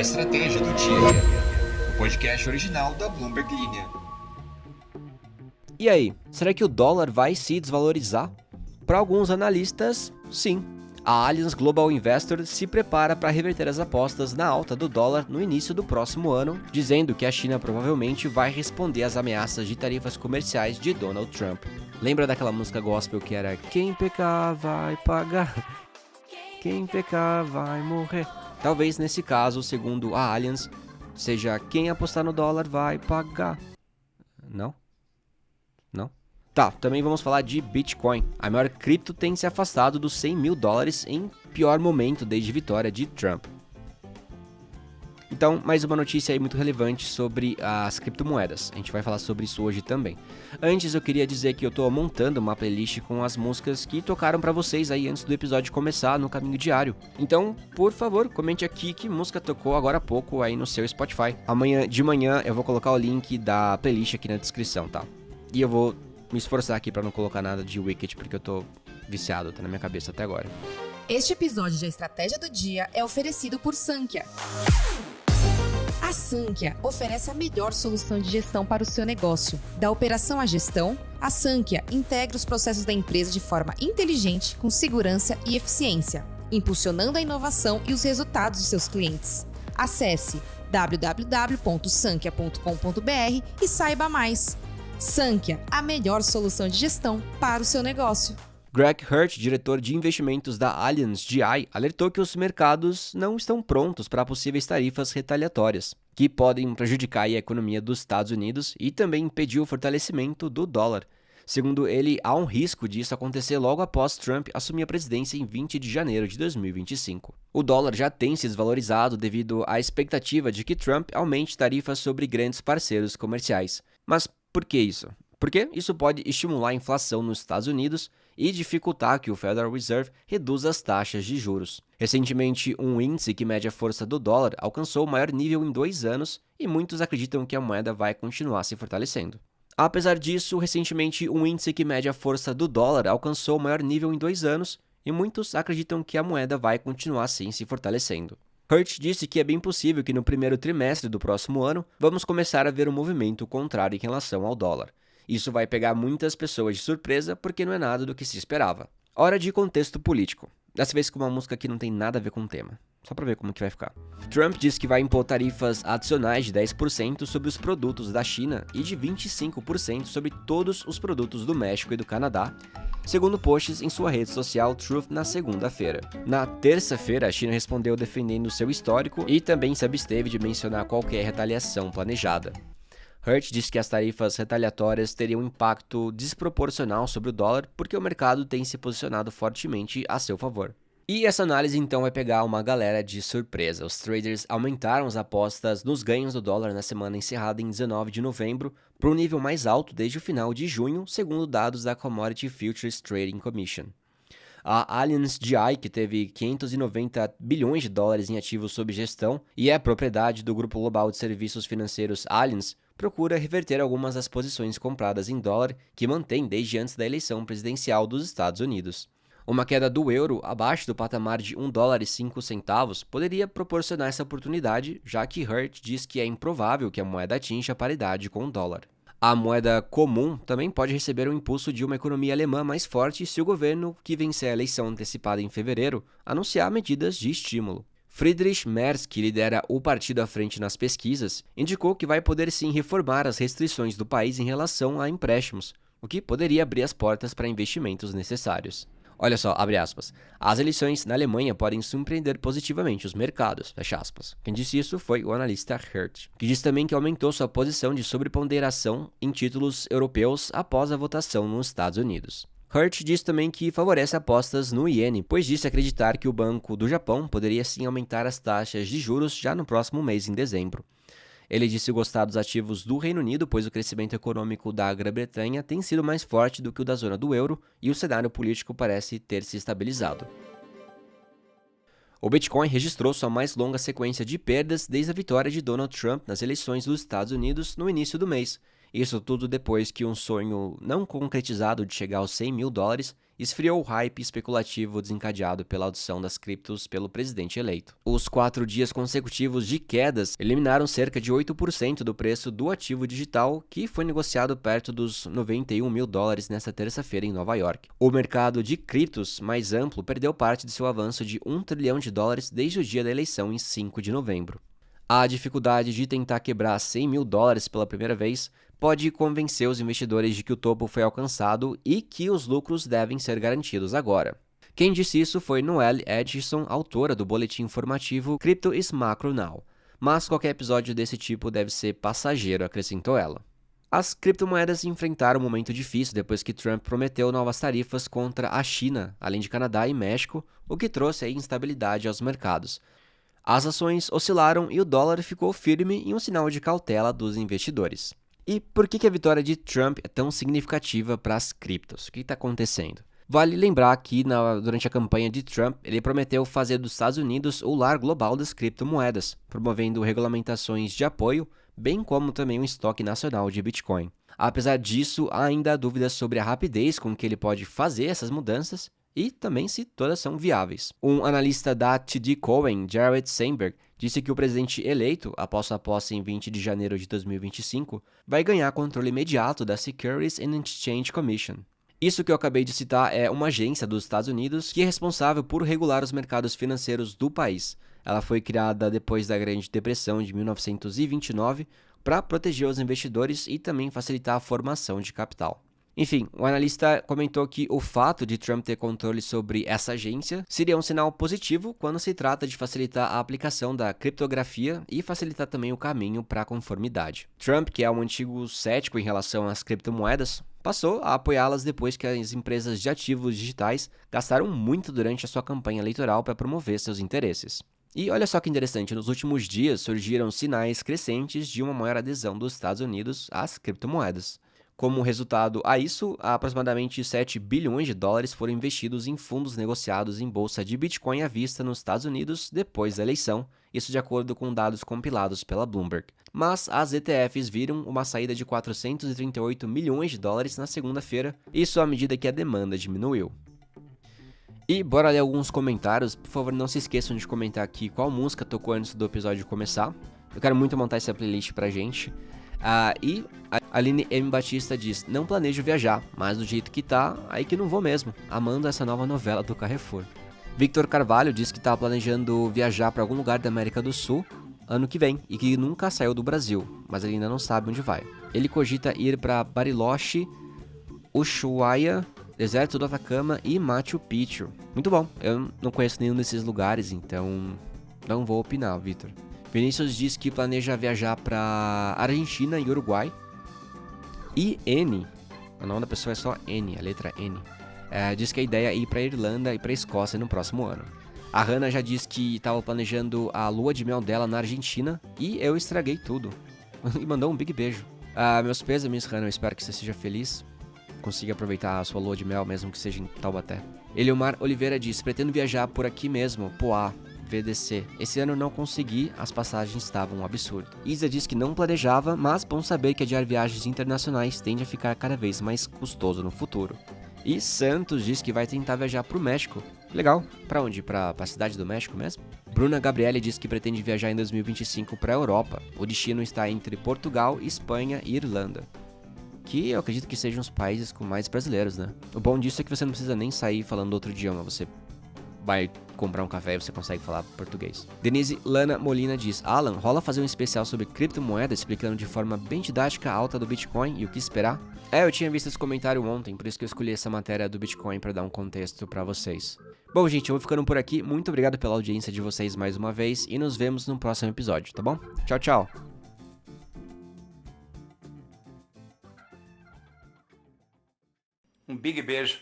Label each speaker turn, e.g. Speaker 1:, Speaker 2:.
Speaker 1: Estratégia do Dia, o podcast original da Bloomberg Linha.
Speaker 2: E aí, será que o dólar vai se desvalorizar? Para alguns analistas, sim. A Allianz Global Investors se prepara para reverter as apostas na alta do dólar no início do próximo ano, dizendo que a China provavelmente vai responder às ameaças de tarifas comerciais de Donald Trump. Lembra daquela música gospel que era "Quem pecar vai pagar, quem pecar vai morrer"? Talvez nesse caso, segundo a Allianz, seja quem apostar no dólar vai pagar. Não? Tá, também vamos falar de Bitcoin. A maior cripto tem se afastado dos 100 mil dólares em pior momento desde a vitória de Trump. Então, mais uma notícia aí muito relevante sobre as criptomoedas. A gente vai falar sobre isso hoje também. Antes, eu queria dizer que eu tô montando uma playlist com as músicas que tocaram pra vocês aí antes do episódio começar no Caminho Diário. Então, por favor, comente aqui que música tocou agora há pouco aí no seu Spotify. Amanhã de manhã eu vou colocar o link da playlist aqui na descrição, tá? E eu vou me esforçar aqui pra não colocar nada de Wicked, porque eu tô viciado, tá na minha cabeça até agora.
Speaker 3: Este episódio de Estratégia do Dia é oferecido por Sankhya. A Sankhya oferece a melhor solução de gestão para o seu negócio. Da operação à gestão, a Sankhya integra os processos da empresa de forma inteligente, com segurança e eficiência, impulsionando a inovação e os resultados de seus clientes. Acesse www.sankhya.com.br e saiba mais. Sankhya, a melhor solução de gestão para o seu negócio.
Speaker 2: Greg Hurt, diretor de investimentos da Allianz GI, alertou que os mercados não estão prontos para possíveis tarifas retaliatórias, que podem prejudicar a economia dos Estados Unidos e também impedir o fortalecimento do dólar. Segundo ele, há um risco disso acontecer logo após Trump assumir a presidência em 20 de janeiro de 2025. O dólar já tem se desvalorizado devido à expectativa de que Trump aumente tarifas sobre grandes parceiros comerciais. Mas por que isso? Porque isso pode estimular a inflação nos Estados Unidos e dificultar que o Federal Reserve reduza as taxas de juros. Recentemente, um índice que mede a força do dólar alcançou o maior nível em 2 anos e muitos acreditam que a moeda vai continuar se fortalecendo. Apesar disso, recentemente, um índice que mede a força do dólar alcançou o maior nível em 2 anos e muitos acreditam que a moeda vai continuar assim se fortalecendo. Hurt disse que é bem possível que no primeiro trimestre do próximo ano vamos começar a ver um movimento contrário em relação ao dólar. Isso vai pegar muitas pessoas de surpresa porque não é nada do que se esperava. Hora de contexto político. Dessa vez com uma música que não tem nada a ver com o tema. Só pra ver como que vai ficar. Trump disse que vai impor tarifas adicionais de 10% sobre os produtos da China e de 25% sobre todos os produtos do México e do Canadá, segundo posts em sua rede social Truth na segunda-feira. Na terça-feira, a China respondeu defendendo seu histórico e também se absteve de mencionar qualquer retaliação planejada. Hurt disse que as tarifas retaliatórias teriam um impacto desproporcional sobre o dólar porque o mercado tem se posicionado fortemente a seu favor. E essa análise então vai pegar uma galera de surpresa. Os traders aumentaram as apostas nos ganhos do dólar na semana encerrada em 19 de novembro para um nível mais alto desde o final de junho, segundo dados da Commodity Futures Trading Commission. A Allianz GI, que teve 590 bilhões de dólares em ativos sob gestão e é propriedade do grupo global de serviços financeiros Allianz, procura reverter algumas das posições compradas em dólar que mantém desde antes da eleição presidencial dos Estados Unidos. Uma queda do euro abaixo do patamar de $1,05 poderia proporcionar essa oportunidade, já que Hurt diz que é improvável que a moeda atinja a paridade com o dólar. A moeda comum também pode receber um impulso de uma economia alemã mais forte se o governo, que vencer a eleição antecipada em fevereiro, anunciar medidas de estímulo. Friedrich Merz, que lidera o partido à frente nas pesquisas, indicou que vai poder sim reformar as restrições do país em relação a empréstimos, o que poderia abrir as portas para investimentos necessários. Olha só, abre aspas, as eleições na Alemanha podem surpreender positivamente os mercados, fecha aspas. Quem disse isso foi o analista Hurt, que diz também que aumentou sua posição de sobreponderação em títulos europeus após a votação nos Estados Unidos. Hurt diz também que favorece apostas no iene, pois disse acreditar que o Banco do Japão poderia sim aumentar as taxas de juros já no próximo mês, em dezembro. Ele disse gostar dos ativos do Reino Unido, pois o crescimento econômico da Grã-Bretanha tem sido mais forte do que o da zona do euro e o cenário político parece ter se estabilizado. O Bitcoin registrou sua mais longa sequência de perdas desde a vitória de Donald Trump nas eleições dos Estados Unidos no início do mês. Isso tudo depois que um sonho não concretizado de chegar aos 100 mil dólares esfriou o hype especulativo desencadeado pela audição das criptos pelo presidente eleito. Os 4 dias consecutivos de quedas eliminaram cerca de 8% do preço do ativo digital, que foi negociado perto dos 91 mil dólares nesta terça-feira em Nova York. O mercado de criptos mais amplo perdeu parte de seu avanço de 1 trilhão de dólares desde o dia da eleição em 5 de novembro. A dificuldade de tentar quebrar 100 mil dólares pela primeira vez pode convencer os investidores de que o topo foi alcançado e que os lucros devem ser garantidos agora. Quem disse isso foi Noelle Edgson, autora do boletim informativo Crypto is Macro Now. Mas qualquer episódio desse tipo deve ser passageiro, acrescentou ela. As criptomoedas enfrentaram um momento difícil depois que Trump prometeu novas tarifas contra a China, além de Canadá e México, o que trouxe instabilidade aos mercados. As ações oscilaram e o dólar ficou firme em um sinal de cautela dos investidores. E por que a vitória de Trump é tão significativa para as criptos? O que está acontecendo? Vale lembrar que durante a campanha de Trump, ele prometeu fazer dos Estados Unidos o lar global das criptomoedas, promovendo regulamentações de apoio, bem como também um estoque nacional de Bitcoin. Apesar disso, há ainda dúvidas sobre a rapidez com que ele pode fazer essas mudanças e também se todas são viáveis. Um analista da TD Cowen, Jared Sandberg, disse que o presidente eleito, após sua posse em 20 de janeiro de 2025, vai ganhar controle imediato da Securities and Exchange Commission. Isso que eu acabei de citar é uma agência dos Estados Unidos que é responsável por regular os mercados financeiros do país. Ela foi criada depois da Grande Depressão de 1929 para proteger os investidores e também facilitar a formação de capital. Enfim, o analista comentou que o fato de Trump ter controle sobre essa agência seria um sinal positivo quando se trata de facilitar a aplicação da criptografia e facilitar também o caminho para a conformidade. Trump, que é um antigo cético em relação às criptomoedas, passou a apoiá-las depois que as empresas de ativos digitais gastaram muito durante a sua campanha eleitoral para promover seus interesses. E olha só que interessante, nos últimos dias surgiram sinais crescentes de uma maior adesão dos Estados Unidos às criptomoedas. Como resultado a isso, aproximadamente 7 bilhões de dólares foram investidos em fundos negociados em bolsa de Bitcoin à vista nos Estados Unidos depois da eleição, isso de acordo com dados compilados pela Bloomberg. Mas as ETFs viram uma saída de 438 milhões de dólares na segunda-feira, isso à medida que a demanda diminuiu. E bora ler alguns comentários. Por favor, não se esqueçam de comentar aqui qual música tocou antes do episódio começar. Eu quero muito montar essa playlist pra gente. E a Aline M. Batista diz: não planejo viajar, mas do jeito que tá, aí que não vou mesmo, amando essa nova novela do Carrefour. Victor Carvalho diz que tá planejando viajar para algum lugar da América do Sul ano que vem e que nunca saiu do Brasil, mas ele ainda não sabe onde vai. Ele cogita ir para Bariloche, Ushuaia, Deserto do Atacama e Machu Picchu. Muito bom, eu não conheço nenhum desses lugares, então não vou opinar, Victor. Vinícius diz que planeja viajar para Argentina e Uruguai. E N, o nome da pessoa é só N, a letra N, diz que a ideia é ir para Irlanda e para Escócia no próximo ano. A Hannah já disse que estava planejando a lua de mel dela na Argentina e eu estraguei tudo. E mandou um big beijo. Meus pêsames, Hannah, eu espero que você seja feliz, consiga aproveitar a sua lua de mel, mesmo que seja em Taubaté. Eliomar Oliveira diz: pretendo viajar por aqui mesmo, Poá, VDC. Esse ano não consegui, as passagens estavam um absurdo. Isa diz que não planejava, mas bom saber que adiar viagens internacionais tende a ficar cada vez mais custoso no futuro. E Santos diz que vai tentar viajar pro México. Legal. Pra onde? Pra cidade do México mesmo? Bruna Gabriele diz que pretende viajar em 2025 pra Europa. O destino está entre Portugal, Espanha e Irlanda, que eu acredito que sejam os países com mais brasileiros, né? O bom disso é que você não precisa nem sair falando outro idioma, você vai comprar um café e você consegue falar português. Denise Lana Molina diz: Alan, rola fazer um especial sobre criptomoedas explicando de forma bem didática a alta do Bitcoin e o que esperar? Eu tinha visto esse comentário ontem, por isso que eu escolhi essa matéria do Bitcoin para dar um contexto para vocês. Bom, gente, eu vou ficando por aqui. Muito obrigado pela audiência de vocês mais uma vez e nos vemos no próximo episódio, tá bom? Tchau, tchau!
Speaker 1: Um big beijo.